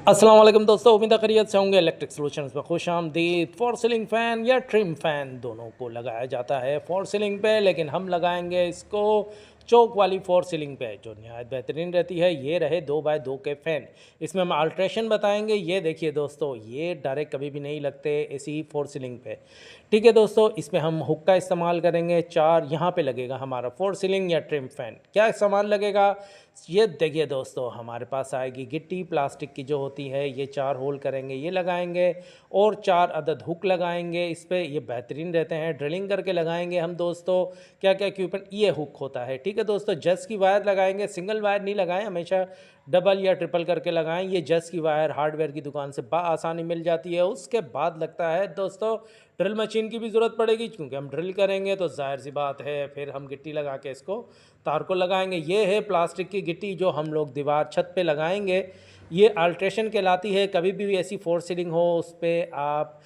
अस्सलाम वालेकुम दोस्तों, उम्मीद है खैरियत से होंगे। इलेक्ट्रिक सॉल्यूशंस में खुश आमदीद। फॉर सीलिंग फ़ैन या ट्रिम फ़ैन दोनों को लगाया जाता है फॉर सीलिंग पे, लेकिन हम लगाएंगे इसको चौक वाली फॉर सीलिंग पे जो नहायत बेहतरीन रहती है। ये रहे 2x2 के फ़ैन, इसमें हम अल्ट्रेशन बताएंगे। ये देखिए दोस्तों, ये डायरेक्ट कभी भी नहीं लगते ऐसी फॉर सीलिंग पे। ठीक है दोस्तों, इसमें हम हुक का इस्तेमाल करेंगे। 4 यहाँ पे लगेगा हमारा फॉर सीलिंग या ट्रिम फ़ैन। क्या सामान लगेगा ये देखिए दोस्तों, हमारे पास आएगी गिट्टी प्लास्टिक की जो होती है। ये 4 होल करेंगे, ये लगाएंगे और 4 अदद हुक लगाएंगे इस पे। ये बेहतरीन रहते हैं, ड्रिलिंग करके लगाएंगे हम दोस्तों। क्या क्या इक्विपमेंट, ये हुक होता है। ठीक है दोस्तों, जस की वायर लगाएंगे, सिंगल वायर नहीं लगाएं, हमेशा डबल या ट्रिपल करके लगाएं। ये जस की वायर हार्डवेयर की दुकान से आसानी मिल जाती है। उसके बाद लगता है दोस्तों ड्रिल मशीन की भी ज़रूरत पड़ेगी, क्योंकि हम ड्रिल करेंगे तो जाहिर सी बात है फिर हम गिट्टी लगा के इसको तार को लगाएंगे। ये है प्लास्टिक की गिट्टी जो हम लोग दीवार छत पे लगाएंगे। ये अल्ट्रेशन कहलाती है। कभी भी ऐसी फोर सीलिंग हो उस पर आप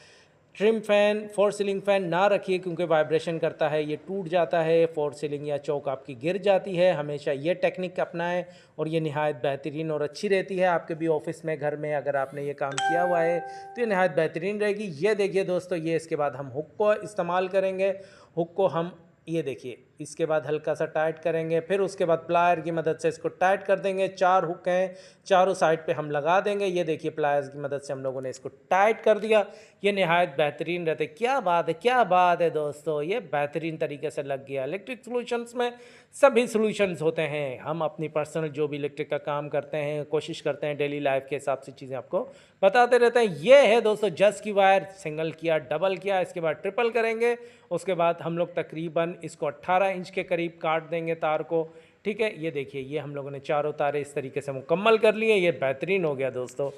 trim fan four ceiling fan ना रखिए, क्योंकि वाइब्रेशन करता है, ये टूट जाता है, फोर सीलिंग या चौक आपकी गिर जाती है। हमेशा ये टेक्निक अपनाएं और ये नहायत बेहतरीन और अच्छी रहती है। आपके भी ऑफिस में, घर में अगर आपने ये काम किया हुआ है तो ये नहायत बेहतरीन रहेगी। ये देखिए दोस्तों, ये इसके बाद हम हुक को इस्तेमाल करेंगे। हुक को हम ये देखिए इसके बाद हल्का सा टाइट करेंगे, फिर उसके बाद प्लायर की मदद से इसको टाइट कर देंगे। 4 हुक हैं, चारों साइड पे हम लगा देंगे। ये देखिए प्लायर्स की मदद से हम लोगों ने इसको टाइट कर दिया। ये नहायत बेहतरीन रहते। क्या बात है, क्या बात है दोस्तों, ये बेहतरीन तरीके से लग गया। इलेक्ट्रिक सॉल्यूशंस में सभी सॉल्यूशंस होते हैं। हम अपनी पर्सनल जो भी इलेक्ट्रिक का काम करते हैं, कोशिश करते हैं डेली लाइफ के हिसाब से चीज़ें आपको बताते रहते हैं। ये है दोस्तों जस की वायर, सिंगल किया, डबल किया, इसके बाद ट्रिपल करेंगे। उसके बाद हम लोग तकरीबन इसको 18 इंच के करीब काट देंगे तार को। ठीक है, ये देखिए, ये हम लोगों ने चारों तारे इस तरीके से मुकम्मल कर लिए। ये बेहतरीन हो गया दोस्तों।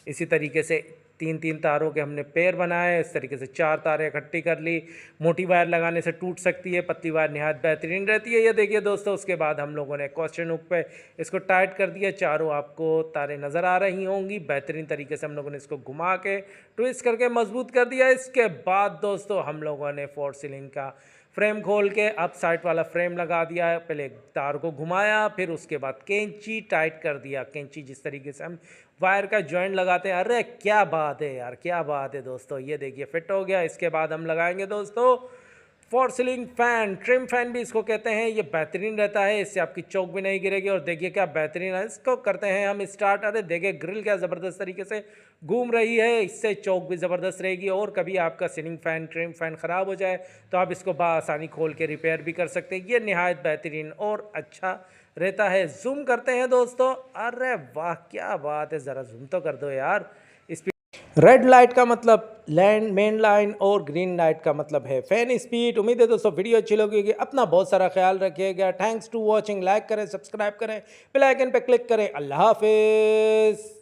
इसी तरीके से 3-3 तारों के हमने पेयर बनाए। इस तरीके से 4 तारें इकट्ठी कर ली। मोटी वायर लगाने से टूट सकती है, पतली वायर नहायत बेहतरीन रहती है। ये देखिए दोस्तों, उसके बाद हम लोगों ने क्वेश्चन हुक पे इसको टाइट कर दिया। चारों आपको तारें नज़र आ रही होंगी। बेहतरीन तरीके से हम लोगों ने इसको घुमा के ट्विस्ट करके मजबूत कर दिया। इसके बाद दोस्तों हम लोगों ने फोर सीलिंग का फ्रेम खोल के अप साइड वाला फ्रेम लगा दिया। पहले तार को घुमाया, फिर उसके बाद कैंची टाइट कर दिया। कैंची जिस तरीके से हम वायर का जॉइंट लगाते हैं, अरे क्या बात है यार, क्या बात है दोस्तों। ये देखिए फिट हो गया। इसके बाद हम लगाएंगे दोस्तों for ceiling fan, trim fan भी इसको कहते हैं। ये बेहतरीन रहता है, इससे आपकी चौक भी नहीं गिरेगी। और देखिए क्या बेहतरीन है। इसको करते हैं हम स्टार्ट। अरे देखिए ग्रिल क्या ज़बरदस्त तरीके से घूम रही है, इससे चौक भी ज़बरदस्त रहेगी। और कभी आपका सीलिंग फ़ैन, ट्रिम फ़ैन ख़राब हो जाए तो आप इसको बासानी खोल के रिपेयर भी कर सकते हैं। ये नहायत बेहतरीन और अच्छा रहता है। जूम करते हैं दोस्तों। अरे वाह क्या बात है, ज़रा जूम तो कर दो यार। इस रेड लाइट का मतलब लैंड मेन लाइन और ग्रीन लाइट का मतलब है फैन स्पीड। उम्मीद है दोस्तों वीडियो अच्छी लगेगी। अपना बहुत सारा ख्याल रखिएगा। Thanks to watching. लाइक करें, सब्सक्राइब करें, बेल आइकन पे क्लिक करें। अल्लाह हाफिज़।